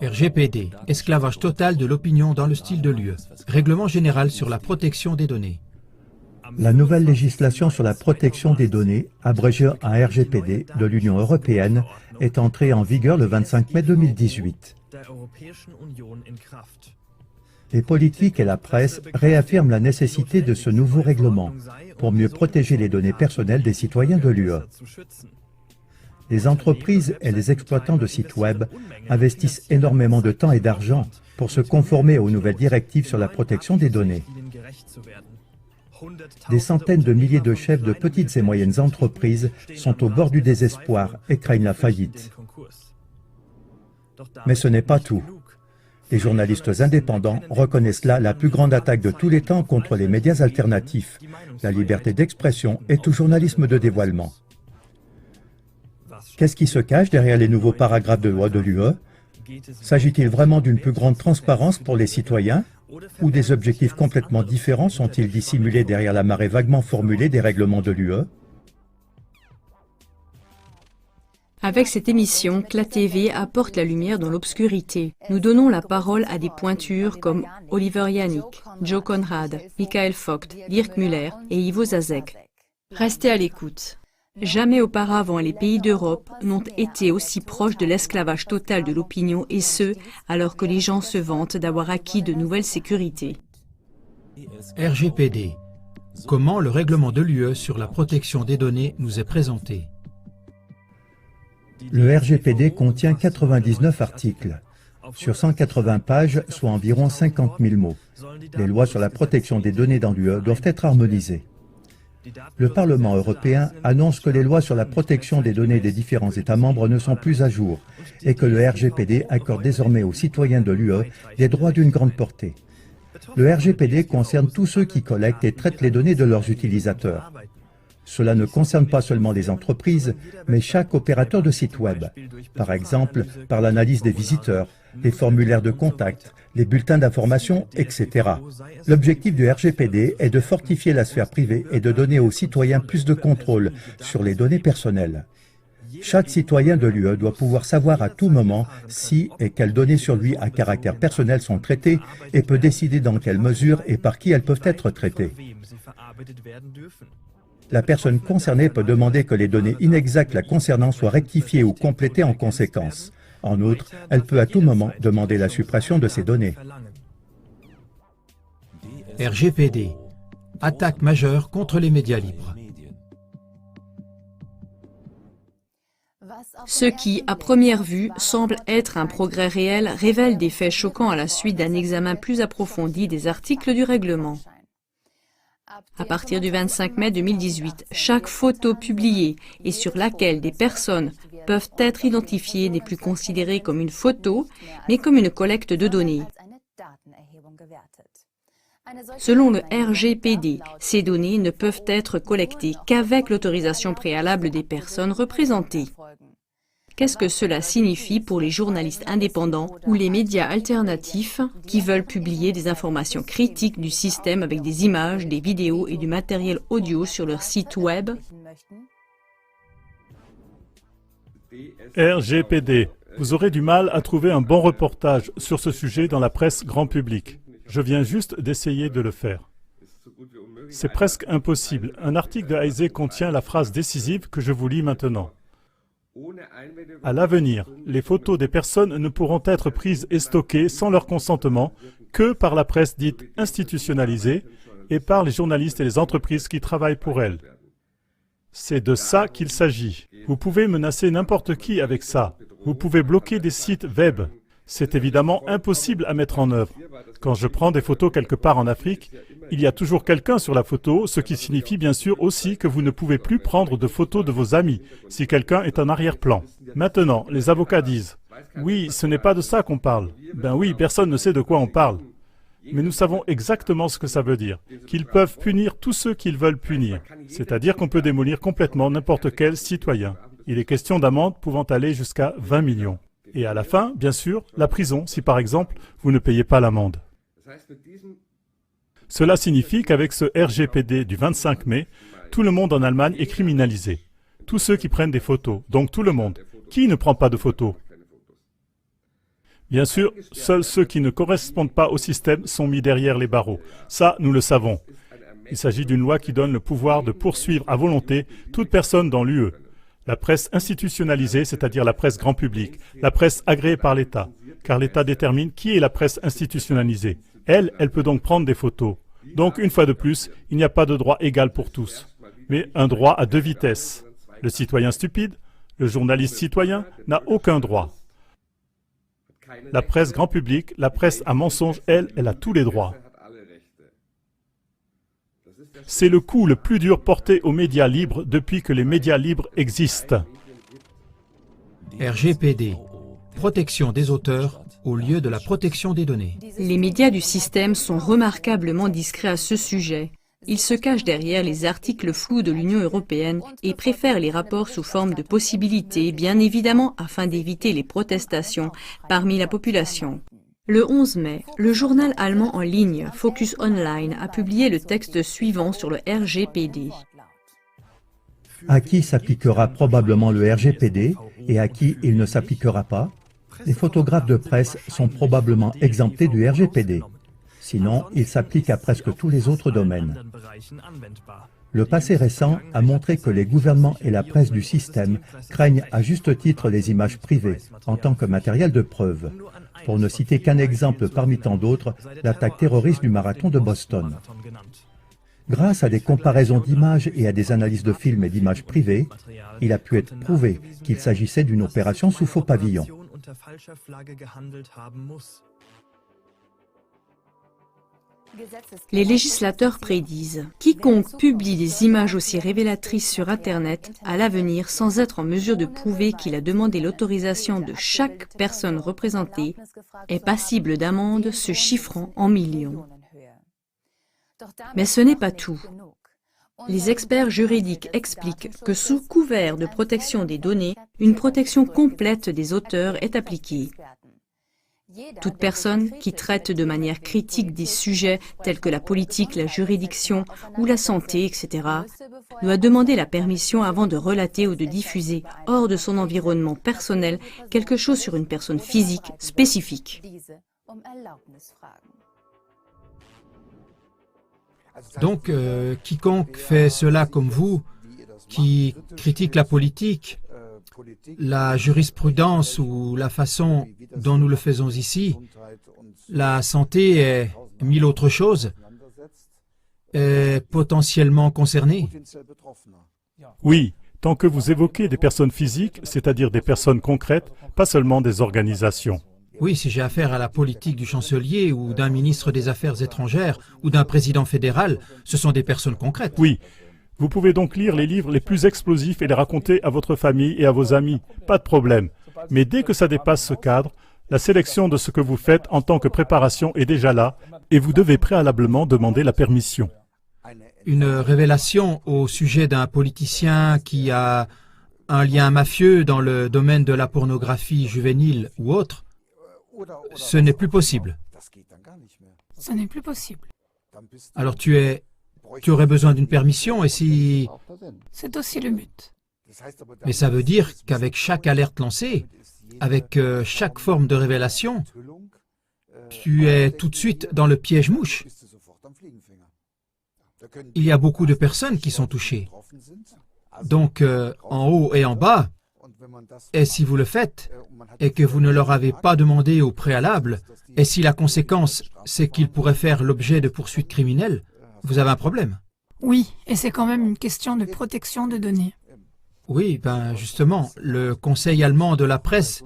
RGPD, esclavage total de l'opinion dans le style de l'UE. Règlement général sur la protection des données. La nouvelle législation sur la protection des données, abrégée en RGPD de l'Union européenne, est entrée en vigueur le 25 mai 2018. Les politiques et la presse réaffirment la nécessité de ce nouveau règlement pour mieux protéger les données personnelles des citoyens de l'UE. Les entreprises et les exploitants de sites web investissent énormément de temps et d'argent pour se conformer aux nouvelles directives sur la protection des données. Des centaines de milliers de chefs de petites et moyennes entreprises sont au bord du désespoir et craignent la faillite. Mais ce n'est pas tout. Les journalistes indépendants reconnaissent là la plus grande attaque de tous les temps contre les médias alternatifs, la liberté d'expression et tout journalisme de dévoilement. Qu'est-ce qui se cache derrière les nouveaux paragraphes de loi de l'UE? S'agit-il vraiment d'une plus grande transparence pour les citoyens? Ou des objectifs complètement différents sont-ils dissimulés derrière la marée vaguement formulée des règlements de l'UE? Avec cette émission, CLA TV apporte la lumière dans l'obscurité. Nous donnons la parole à des pointures comme Oliver Yannick, Joe Conrad, Michael Vogt, Dirk Müller et Ivo Zazek. Restez à l'écoute. Jamais auparavant les pays d'Europe n'ont été aussi proches de l'esclavage total de l'opinion, et ce, alors que les gens se vantent d'avoir acquis de nouvelles sécurités. RGPD. Comment le règlement de l'UE sur la protection des données nous est présenté? Le RGPD contient 99 articles. Sur 180 pages, soit environ 50 000 mots. Les lois sur la protection des données dans l'UE doivent être harmonisées. Le Parlement européen annonce que les lois sur la protection des données des différents États membres ne sont plus à jour et que le RGPD accorde désormais aux citoyens de l'UE des droits d'une grande portée. Le RGPD concerne tous ceux qui collectent et traitent les données de leurs utilisateurs. Cela ne concerne pas seulement les entreprises, mais chaque opérateur de site web, par exemple par l'analyse des visiteurs, les formulaires de contact, les bulletins d'information, etc. L'objectif du RGPD est de fortifier la sphère privée et de donner aux citoyens plus de contrôle sur les données personnelles. Chaque citoyen de l'UE doit pouvoir savoir à tout moment si et quelles données sur lui à caractère personnel sont traitées et peut décider dans quelle mesure et par qui elles peuvent être traitées. La personne concernée peut demander que les données inexactes la concernant soient rectifiées ou complétées en conséquence. En outre, elle peut à tout moment demander la suppression de ces données. RGPD. Attaque majeure contre les médias libres. Ce qui, à première vue, semble être un progrès réel, révèle des faits choquants à la suite d'un examen plus approfondi des articles du règlement. À partir du 25 mai 2018, chaque photo publiée et sur laquelle des personnes peuvent être identifiées n'est plus considérée comme une photo, mais comme une collecte de données. Selon le RGPD, ces données ne peuvent être collectées qu'avec l'autorisation préalable des personnes représentées. Qu'est-ce que cela signifie pour les journalistes indépendants ou les médias alternatifs qui veulent publier des informations critiques du système avec des images, des vidéos et du matériel audio sur leur site web? RGPD. Vous aurez du mal à trouver un bon reportage sur ce sujet dans la presse grand public. Je viens juste d'essayer de le faire. C'est presque impossible. Un article de Heise contient la phrase décisive que je vous lis maintenant. À l'avenir, les photos des personnes ne pourront être prises et stockées sans leur consentement que par la presse dite institutionnalisée et par les journalistes et les entreprises qui travaillent pour elle. C'est de ça qu'il s'agit. Vous pouvez menacer n'importe qui avec ça. Vous pouvez bloquer des sites web. C'est évidemment impossible à mettre en œuvre. Quand je prends des photos quelque part en Afrique, il y a toujours quelqu'un sur la photo, ce qui signifie bien sûr aussi que vous ne pouvez plus prendre de photos de vos amis si quelqu'un est en arrière-plan. Maintenant, les avocats disent « Oui, ce n'est pas de ça qu'on parle. » Ben oui, personne ne sait de quoi on parle. Mais nous savons exactement ce que ça veut dire, qu'ils peuvent punir tous ceux qu'ils veulent punir, c'est-à-dire qu'on peut démolir complètement n'importe quel citoyen. Il est question d'amendes pouvant aller jusqu'à 20 millions. Et à la fin, bien sûr, la prison, si par exemple, vous ne payez pas l'amende. Cela signifie qu'avec ce RGPD du 25 mai, tout le monde en Allemagne est criminalisé. Tous ceux qui prennent des photos, donc tout le monde. Qui ne prend pas de photos? Bien sûr, seuls ceux qui ne correspondent pas au système sont mis derrière les barreaux. Ça, nous le savons. Il s'agit d'une loi qui donne le pouvoir de poursuivre à volonté toute personne dans l'UE. La presse institutionnalisée, c'est-à-dire la presse grand public, la presse agréée par l'État, car l'État détermine qui est la presse institutionnalisée. Elle peut donc prendre des photos. Donc, une fois de plus, il n'y a pas de droit égal pour tous, mais un droit à deux vitesses. Le citoyen stupide, le journaliste citoyen, n'a aucun droit. La presse grand public, la presse à mensonge, elle a tous les droits. C'est le coup le plus dur porté aux médias libres depuis que les médias libres existent. RGPD, protection des auteurs au lieu de la protection des données. Les médias du système sont remarquablement discrets à ce sujet. Ils se cachent derrière les articles flous de l'Union européenne et préfèrent les rapports sous forme de possibilités, bien évidemment afin d'éviter les protestations parmi la population. Le 11 mai, le journal allemand en ligne Focus Online a publié le texte suivant sur le RGPD. À qui s'appliquera probablement le RGPD et à qui il ne s'appliquera pas? Les photographes de presse sont probablement exemptés du RGPD. Sinon, il s'applique à presque tous les autres domaines. Le passé récent a montré que les gouvernements et la presse du système craignent à juste titre les images privées en tant que matériel de preuve. Pour ne citer qu'un exemple parmi tant d'autres, l'attaque terroriste du marathon de Boston. Grâce à des comparaisons d'images et à des analyses de films et d'images privées, il a pu être prouvé qu'il s'agissait d'une opération sous faux pavillon. Les législateurs prédisent « Quiconque publie des images aussi révélatrices sur Internet à l'avenir sans être en mesure de prouver qu'il a demandé l'autorisation de chaque personne représentée est passible d'amende se chiffrant en millions. » Mais ce n'est pas tout. Les experts juridiques expliquent que sous couvert de protection des données, une protection complète des auteurs est appliquée. Toute personne qui traite de manière critique des sujets tels que la politique, la juridiction ou la santé, etc., doit demander la permission avant de relater ou de diffuser hors de son environnement personnel quelque chose sur une personne physique spécifique. Donc, quiconque fait cela comme vous, qui critique la politique, la jurisprudence ou la façon dont nous le faisons ici, la santé et mille autres choses, est potentiellement concernée. Oui, tant que vous évoquez des personnes physiques, c'est-à-dire des personnes concrètes, pas seulement des organisations. Oui, si j'ai affaire à la politique du chancelier ou d'un ministre des Affaires étrangères ou d'un président fédéral, ce sont des personnes concrètes. Oui. Vous pouvez donc lire les livres les plus explosifs et les raconter à votre famille et à vos amis, pas de problème. Mais dès que ça dépasse ce cadre, la sélection de ce que vous faites en tant que préparation est déjà là et vous devez préalablement demander la permission. Une révélation au sujet d'un politicien qui a un lien mafieux dans le domaine de la pornographie juvénile ou autre, ce n'est plus possible. Ce n'est plus possible. Alors tu aurais besoin d'une permission et si... C'est aussi le but. Mais ça veut dire qu'avec chaque alerte lancée, avec chaque forme de révélation, tu es tout de suite dans le piège-mouche. Il y a beaucoup de personnes qui sont touchées. Donc, en haut et en bas, et si vous le faites, et que vous ne leur avez pas demandé au préalable, et si la conséquence, c'est qu'ils pourraient faire l'objet de poursuites criminelles, vous avez un problème. Oui, et c'est quand même une question de protection de données. Oui, ben justement, le Conseil allemand de la presse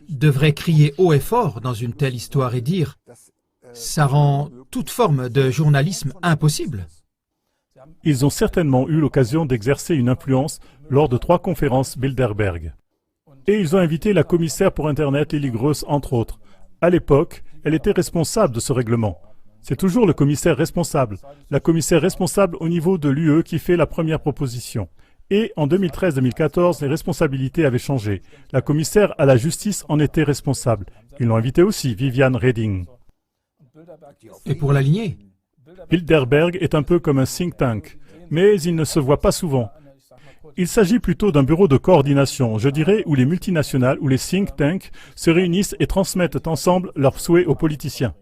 devrait crier haut et fort dans une telle histoire et dire « ça rend toute forme de journalisme impossible ». Ils ont certainement eu l'occasion d'exercer une influence lors de 3 conférences Bilderberg. Et ils ont invité la commissaire pour Internet, Lily Gross, entre autres. À l'époque, elle était responsable de ce règlement. C'est toujours le commissaire responsable, la commissaire responsable au niveau de l'UE qui fait la première proposition. Et en 2013-2014, les responsabilités avaient changé. La commissaire à la justice en était responsable. Ils l'ont invité aussi, Viviane Reding. Et pour l'aligner, Bilderberg est un peu comme un think tank, mais il ne se voit pas souvent. il s'agit plutôt d'un bureau de coordination, je dirais, où les multinationales ou les think tanks se réunissent et transmettent ensemble leurs souhaits aux politiciens.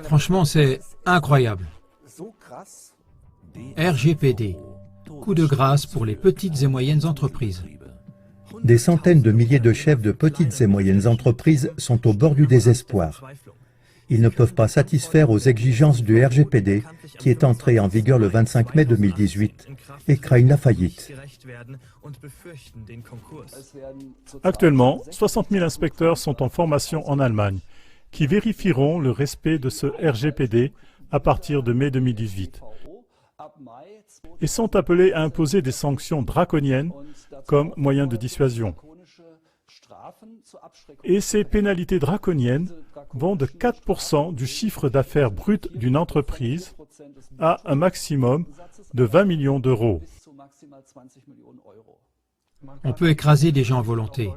Franchement, c'est incroyable. RGPD, coup de grâce pour les petites et moyennes entreprises. Des centaines de milliers de chefs de petites et moyennes entreprises sont au bord du désespoir. Ils ne peuvent pas satisfaire aux exigences du RGPD qui est entré en vigueur le 25 mai 2018 et craignent la faillite. Actuellement, 60 000 inspecteurs sont en formation en Allemagne, qui vérifieront le respect de ce RGPD à partir de mai 2018 et sont appelés à imposer des sanctions draconiennes comme moyen de dissuasion. Et ces pénalités draconiennes vont de 4% du chiffre d'affaires brut d'une entreprise à un maximum de 20 millions d'euros. On peut écraser des gens à volonté.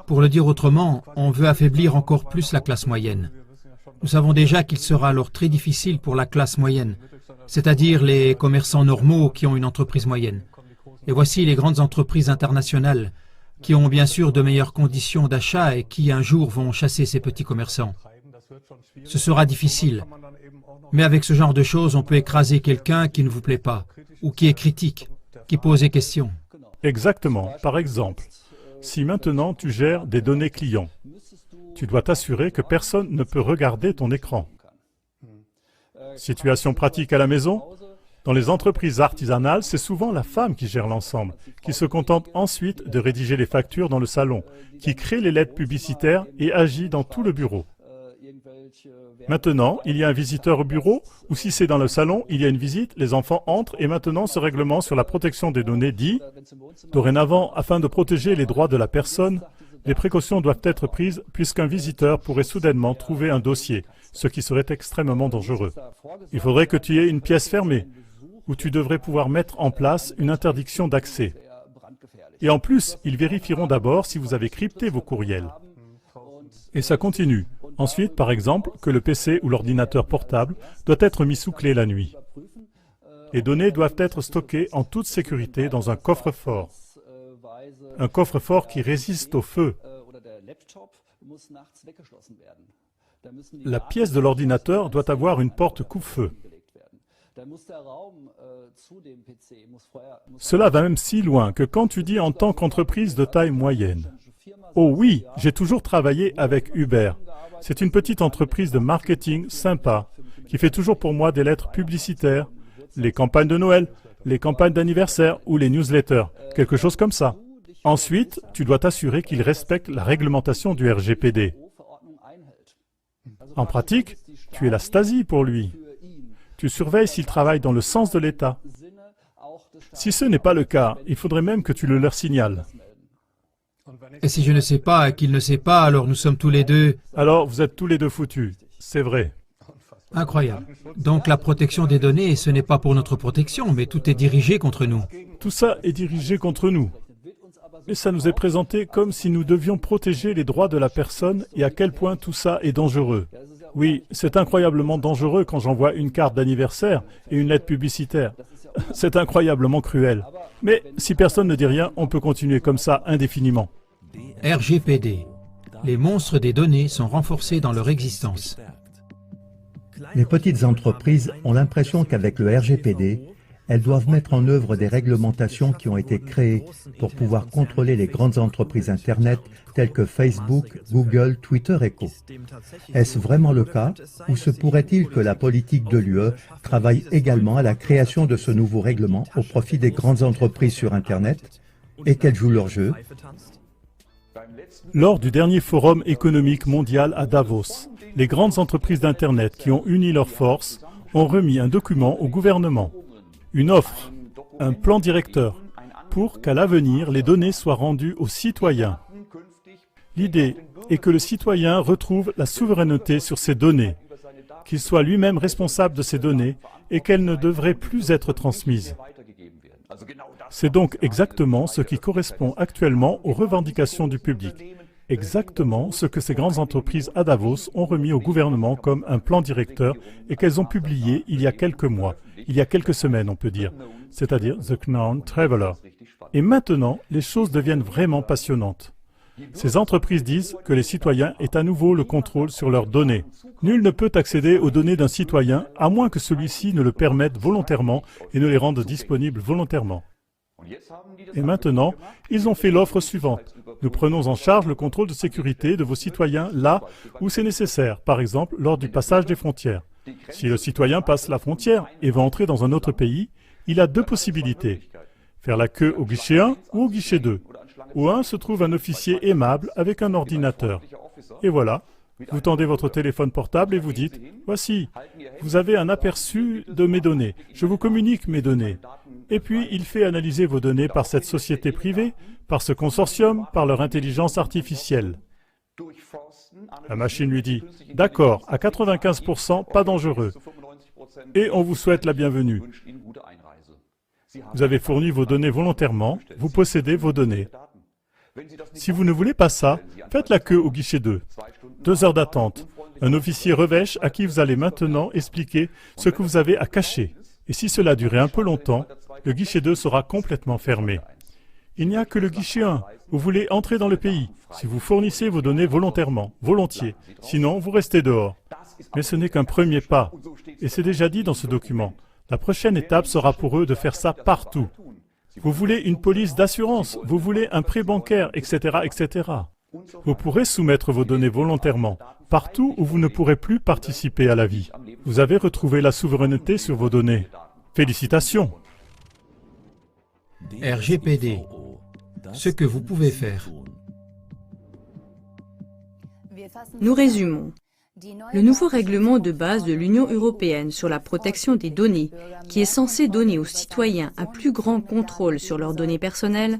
Pour le dire autrement, on veut affaiblir encore plus la classe moyenne. Nous savons déjà qu'il sera alors très difficile pour la classe moyenne, c'est-à-dire les commerçants normaux qui ont une entreprise moyenne. Et voici les grandes entreprises internationales qui ont bien sûr de meilleures conditions d'achat et qui un jour vont chasser ces petits commerçants. Ce sera difficile, mais avec ce genre de choses, on peut écraser quelqu'un qui ne vous plaît pas, ou qui est critique, qui pose des questions. Exactement. Par exemple, si maintenant tu gères des données clients, tu dois t'assurer que personne ne peut regarder ton écran. Situation pratique à la maison, dans les entreprises artisanales, c'est souvent la femme qui gère l'ensemble, qui se contente ensuite de rédiger les factures dans le salon, qui crée les lettres publicitaires et agit dans tout le bureau. Maintenant, il y a un visiteur au bureau, ou si c'est dans le salon, il y a une visite, les enfants entrent et maintenant ce règlement sur la protection des données dit « Dorénavant, afin de protéger les droits de la personne, les précautions doivent être prises puisqu'un visiteur pourrait soudainement trouver un dossier, ce qui serait extrêmement dangereux. Il faudrait que tu aies une pièce fermée, où tu devrais pouvoir mettre en place une interdiction d'accès. Et en plus, ils vérifieront d'abord si vous avez crypté vos courriels. Et ça continue. Ensuite, par exemple, que le PC ou l'ordinateur portable doit être mis sous clé la nuit. Les données doivent être stockées en toute sécurité dans un coffre-fort. Un coffre-fort qui résiste au feu. La pièce de l'ordinateur doit avoir une porte coupe-feu. Cela va même si loin que quand tu dis en tant qu'entreprise de taille moyenne. Oh oui, j'ai toujours travaillé avec Uber. C'est une petite entreprise de marketing sympa, qui fait toujours pour moi des lettres publicitaires, les campagnes de Noël, les campagnes d'anniversaire ou les newsletters, quelque chose comme ça. Ensuite, tu dois t'assurer qu'ils respectent la réglementation du RGPD. En pratique, tu es la Stasi pour lui. Tu surveilles s'il travaille dans le sens de l'État. Si ce n'est pas le cas, il faudrait même que tu le leur signales. Et si je ne sais pas et qu'il ne sait pas, alors nous sommes tous les deux... Alors, vous êtes tous les deux foutus. C'est vrai. Incroyable. Donc la protection des données, ce n'est pas pour notre protection, mais tout est dirigé contre nous. Tout ça est dirigé contre nous. Mais ça nous est présenté comme si nous devions protéger les droits de la personne et à quel point tout ça est dangereux. Oui, c'est incroyablement dangereux quand j'envoie une carte d'anniversaire et une lettre publicitaire. C'est incroyablement cruel. Mais si personne ne dit rien, on peut continuer comme ça indéfiniment. RGPD. Les monstres des données sont renforcés dans leur existence. Les petites entreprises ont l'impression qu'avec le RGPD, elles doivent mettre en œuvre des réglementations qui ont été créées pour pouvoir contrôler les grandes entreprises Internet telles que Facebook, Google, Twitter et Co. Est-ce vraiment le cas ou se pourrait-il que la politique de l'UE travaille également à la création de ce nouveau règlement au profit des grandes entreprises sur Internet et qu'elles jouent leur jeu? Lors du dernier forum économique mondial à Davos, les grandes entreprises d'Internet qui ont uni leurs forces ont remis un document au gouvernement. Une offre, un plan directeur, pour qu'à l'avenir, les données soient rendues aux citoyens. L'idée est que le citoyen retrouve la souveraineté sur ses données, qu'il soit lui-même responsable de ces données et qu'elles ne devraient plus être transmises. C'est donc exactement ce qui correspond actuellement aux revendications du public. Exactement ce que ces grandes entreprises à Davos ont remis au gouvernement comme un plan directeur et qu'elles ont publié il y a quelques mois il y a quelques semaines, on peut dire, c'est-à-dire The Known Traveler. Et maintenant, les choses deviennent vraiment passionnantes. Ces entreprises disent que les citoyens aient à nouveau le contrôle sur leurs données. Nul ne peut accéder aux données d'un citoyen à moins que celui-ci ne le permette volontairement et ne les rende disponibles volontairement. Et maintenant, ils ont fait l'offre suivante. Nous prenons en charge le contrôle de sécurité de vos citoyens là où c'est nécessaire, par exemple lors du passage des frontières. Si le citoyen passe la frontière et va entrer dans un autre pays, il a deux possibilités. Faire la queue au guichet 1 ou au guichet 2. Au 1 se trouve un officier aimable avec un ordinateur. Et voilà, vous tendez votre téléphone portable et vous dites « Voici, vous avez un aperçu de mes données, je vous communique mes données. » Et puis, il fait analyser vos données par cette société privée, par ce consortium, par leur intelligence artificielle. La machine lui dit « D'accord, à 95%, pas dangereux. Et on vous souhaite la bienvenue. Vous avez fourni vos données volontairement, vous possédez vos données. Si vous ne voulez pas ça, faites la queue au guichet 2. 2 heures d'attente. Un officier revêche à qui vous allez maintenant expliquer ce que vous avez à cacher. Et si cela durait un peu longtemps, le guichet 2 sera complètement fermé. Il n'y a que le guichet 1. Vous voulez entrer dans le pays. Si vous fournissez vos données volontairement, volontiers. Sinon, vous restez dehors. Mais ce n'est qu'un premier pas. Et c'est déjà dit dans ce document. La prochaine étape sera pour eux de faire ça partout. Vous voulez une police d'assurance, vous voulez un prêt bancaire, etc., etc. Vous pourrez soumettre vos données volontairement, partout où vous ne pourrez plus participer à la vie. Vous avez retrouvé la souveraineté sur vos données. Félicitations. RGPD, ce que vous pouvez faire. Nous résumons. Le nouveau règlement de base de l'Union européenne sur la protection des données, qui est censé donner aux citoyens un plus grand contrôle sur leurs données personnelles,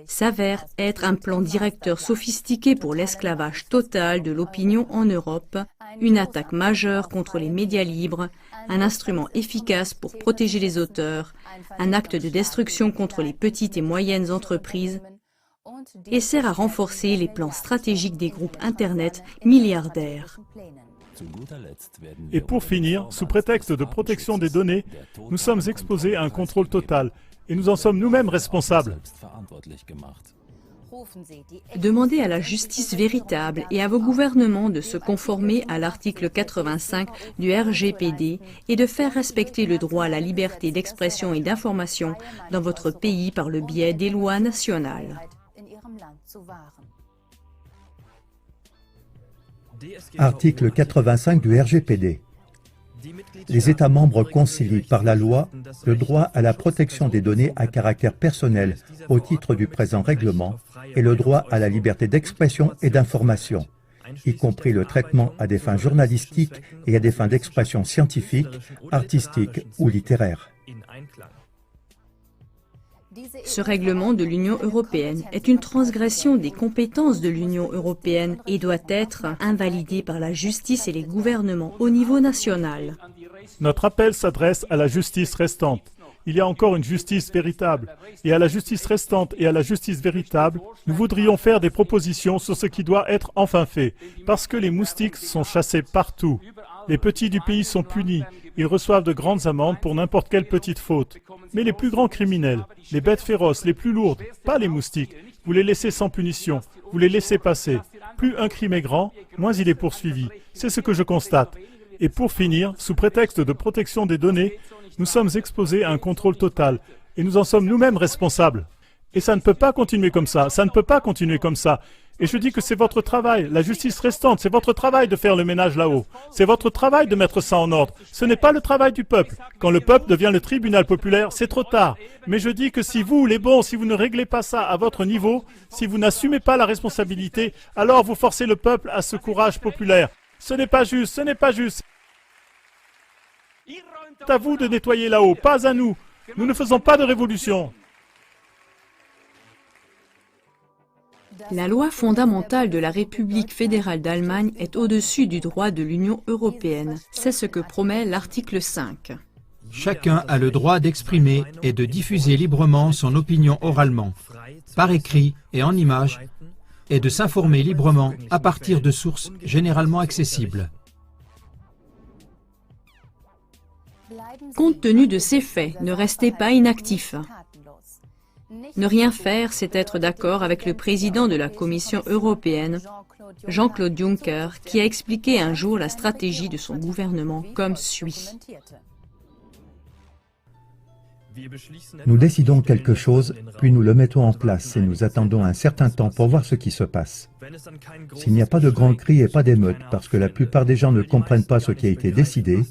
s'avère être un plan directeur sophistiqué pour l'esclavage total de l'opinion en Europe, une attaque majeure contre les médias libres, un instrument efficace pour protéger les auteurs, un acte de destruction contre les petites et moyennes entreprises, et sert à renforcer les plans stratégiques des groupes Internet milliardaires. Et pour finir, sous prétexte de protection des données, nous sommes exposés à un contrôle total, et nous en sommes nous-mêmes responsables. Demandez à la justice véritable et à vos gouvernements de se conformer à l'article 85 du RGPD et de faire respecter le droit à la liberté d'expression et d'information dans votre pays par le biais des lois nationales. Article 85 du RGPD. Les États membres concilient par la loi le droit à la protection des données à caractère personnel au titre du présent règlement et le droit à la liberté d'expression et d'information, y compris le traitement à des fins journalistiques et à des fins d'expression scientifique, artistique ou littéraire. Ce règlement de l'Union européenne est une transgression des compétences de l'Union européenne et doit être invalidé par la justice et les gouvernements au niveau national. Notre appel s'adresse à la justice restante. Il y a encore une justice véritable. Et à la justice restante et à la justice véritable, nous voudrions faire des propositions sur ce qui doit être enfin fait, parce que les moustiques sont chassés partout. Les petits du pays sont punis. Ils reçoivent de grandes amendes pour n'importe quelle petite faute. Mais les plus grands criminels, les bêtes féroces, les plus lourdes, pas les moustiques, vous les laissez sans punition, vous les laissez passer. Plus un crime est grand, moins il est poursuivi. C'est ce que je constate. Et pour finir, sous prétexte de protection des données, nous sommes exposés à un contrôle total. Et nous en sommes nous-mêmes responsables. Et ça ne peut pas continuer comme ça, ça ne peut pas continuer comme ça. Et je dis que c'est votre travail, la justice restante, c'est votre travail de faire le ménage là-haut. C'est votre travail de mettre ça en ordre. Ce n'est pas le travail du peuple. Quand le peuple devient le tribunal populaire, c'est trop tard. Mais je dis que si vous, les bons, si vous ne réglez pas ça à votre niveau, si vous n'assumez pas la responsabilité, alors vous forcez le peuple à ce courage populaire. Ce n'est pas juste, ce n'est pas juste. C'est à vous de nettoyer là-haut, pas à nous. Nous ne faisons pas de révolution. La loi fondamentale de la République fédérale d'Allemagne est au-dessus du droit de l'Union européenne. C'est ce que promet l'article 5. Chacun a le droit d'exprimer et de diffuser librement son opinion oralement, par écrit et en images, et de s'informer librement à partir de sources généralement accessibles. Compte tenu de ces faits, ne restez pas inactifs. Ne rien faire, c'est être d'accord avec le président de la Commission européenne, Jean-Claude Juncker, qui a expliqué un jour la stratégie de son gouvernement comme suit. Nous décidons quelque chose, puis nous le mettons en place et nous attendons un certain temps pour voir ce qui se passe. S'il n'y a pas de grands cris et pas d'émeutes, parce que la plupart des gens ne comprennent pas ce qui a été décidé,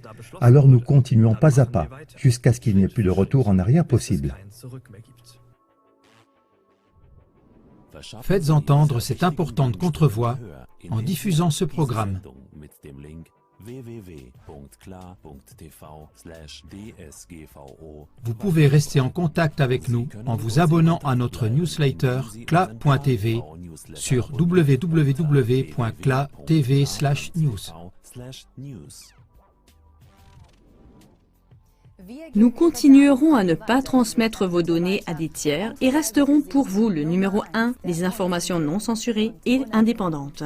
alors nous continuons pas à pas, jusqu'à ce qu'il n'y ait plus de retour en arrière possible. Faites entendre cette importante contre-voix en diffusant ce programme. Vous pouvez rester en contact avec nous en vous abonnant à notre newsletter CLA.tv sur www.cla.tv/news. Nous continuerons à ne pas transmettre vos données à des tiers et resterons pour vous le numéro 1 des informations non censurées et indépendantes.